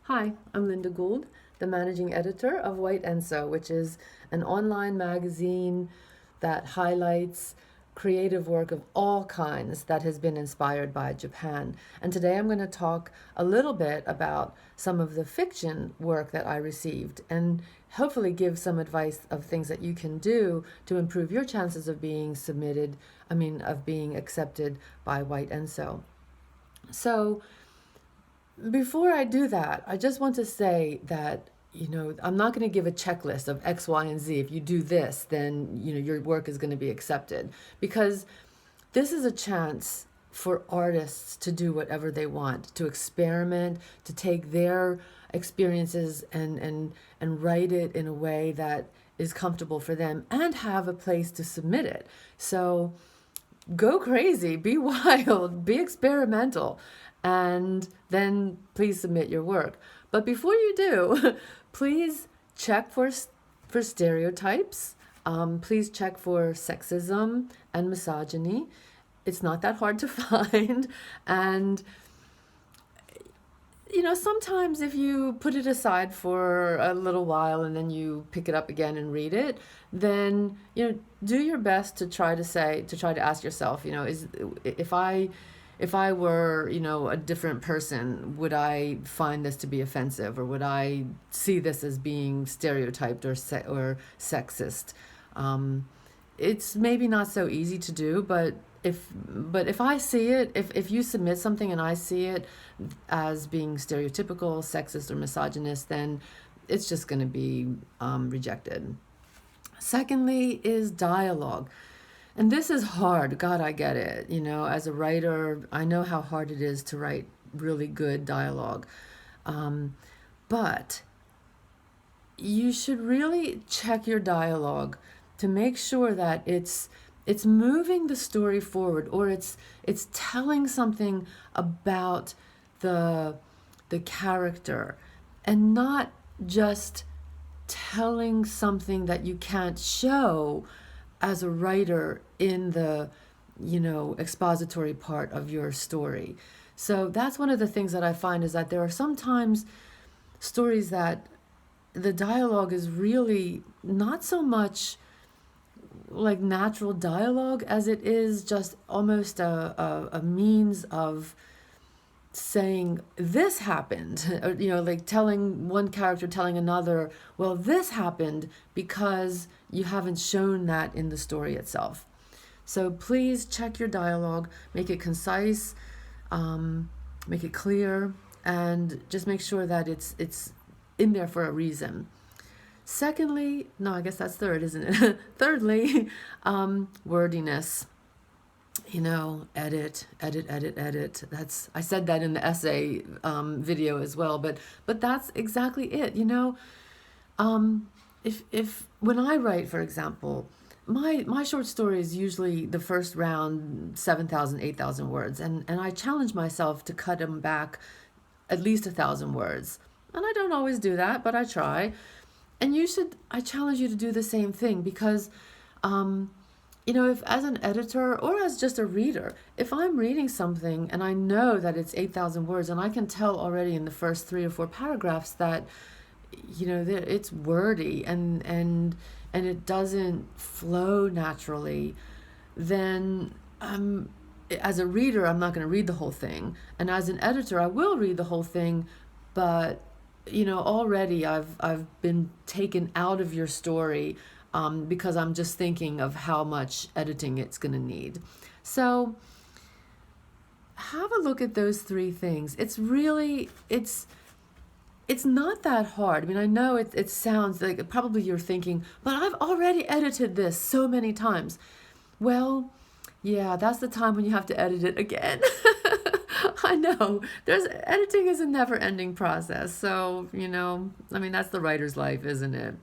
Hi, I'm Linda Gould, the managing editor of White Enso, which is an online magazine that highlights creative work of all kinds that has been inspired by Japan. And today I'm going to talk a little bit about some of the fiction work that I received and hopefully give some advice of things that you can do to improve your chances of being of being accepted by White Enso. So, before I do that, I just want to say that, I'm not going to give a checklist of X, Y, and Z. If you do this, then, your work is going to be accepted. Because this is a chance for artists to do whatever they want, to experiment, to take their experiences and write it in a way that is comfortable for them and have a place to submit it. So go crazy, be wild, be experimental, and then please submit your work. But before you do, please check for stereotypes. Please check for sexism and misogyny. It's not that hard to find. And sometimes if you put it aside for a little while and then you pick it up again and read it, then, do your best to try to ask yourself, is if I were, a different person, would I find this to be offensive, or would I see this as being stereotyped or sexist? It's maybe not so easy to do, but if I see it, if you submit something and I see it as being stereotypical, sexist, or misogynist, then it's just going to be rejected. Secondly is dialogue. And this is hard. God, I get it. As a writer, I know how hard it is to write really good dialogue. But you should really check your dialogue to make sure that it's moving the story forward, or it's telling something about the character, and not just telling something that you can't show as a writer in the expository part of your story. So that's one of the things that I find, is that there are sometimes stories that the dialogue is really not so much like natural dialogue as it is just almost a means of saying this happened, or like telling one character telling another, well, this happened because you haven't shown that in the story itself. So please check your dialogue, make it concise, make it clear, and just make sure that it's in there for a reason. Secondly, no, I guess that's third, isn't it? Thirdly, wordiness. Edit. I said that in the essay video as well, but that's exactly it. If when I write, for example, my short story is usually the first round 7,000, 8,000 words, and I challenge myself to cut them back at least 1,000 words, and I don't always do that, but I try. And I challenge you to do the same thing, because if as an editor or as just a reader, if I'm reading something and I know that it's 8,000 words, and I can tell already in the first 3 or 4 paragraphs that, that it's wordy and it doesn't flow naturally, then as a reader, I'm not going to read the whole thing. And as an editor, I will read the whole thing, but already I've been taken out of your story, because I'm just thinking of how much editing it's going to need. So have a look at those 3 things. It's not that hard. I mean, I know it sounds like probably you're thinking, but I've already edited this so many times. Well, yeah, that's the time when you have to edit it again. I know. Editing is a never-ending process. So, that's the writer's life, isn't it?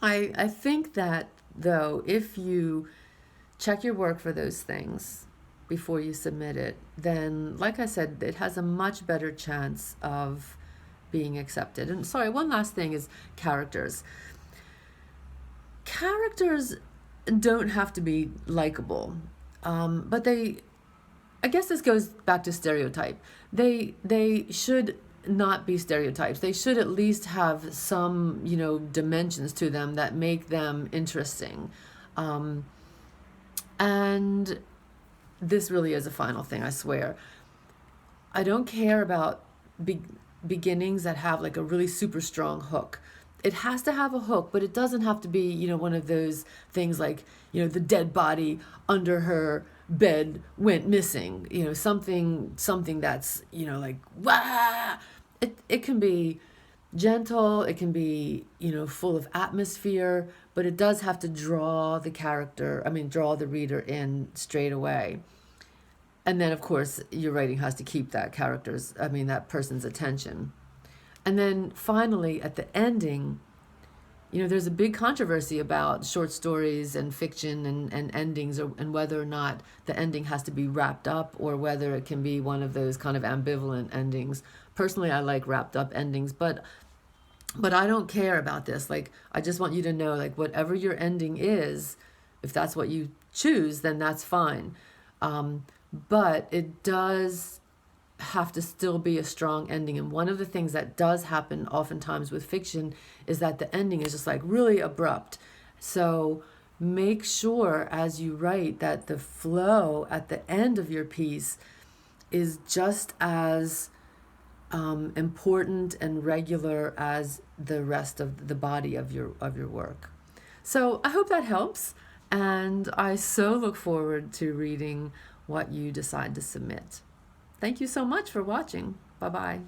I think that, though, if you check your work for those things before you submit it, then, like I said, it has a much better chance of being accepted. And sorry, one last thing is characters. Characters don't have to be likable, but I guess this goes back to stereotype. They should not be stereotypes. They should at least have some, dimensions to them that make them interesting. And this really is a final thing, I swear. I don't care about beginnings that have like a really super strong hook. It has to have a hook, but it doesn't have to be, one of those things like, the dead body under her bed went missing, something that's, like, wah! It can be gentle, it can be, full of atmosphere, but it does have to draw the reader in straight away. And then, of course, your writing has to keep that person's attention. And then finally, at the ending, there's a big controversy about short stories and fiction and endings, and whether or not the ending has to be wrapped up or whether it can be one of those kind of ambivalent endings. Personally, I like wrapped up endings, but I don't care about this. Like, I just want you to know, like, whatever your ending is, if that's what you choose, then that's fine. But it does have to still be a strong ending. And one of the things that does happen oftentimes with fiction is that the ending is just like really abrupt. So make sure as you write that the flow at the end of your piece is just as important and regular as the rest of the body of your work. So I hope that helps, and I so look forward to reading what you decide to submit. Thank you so much for watching. Bye-bye.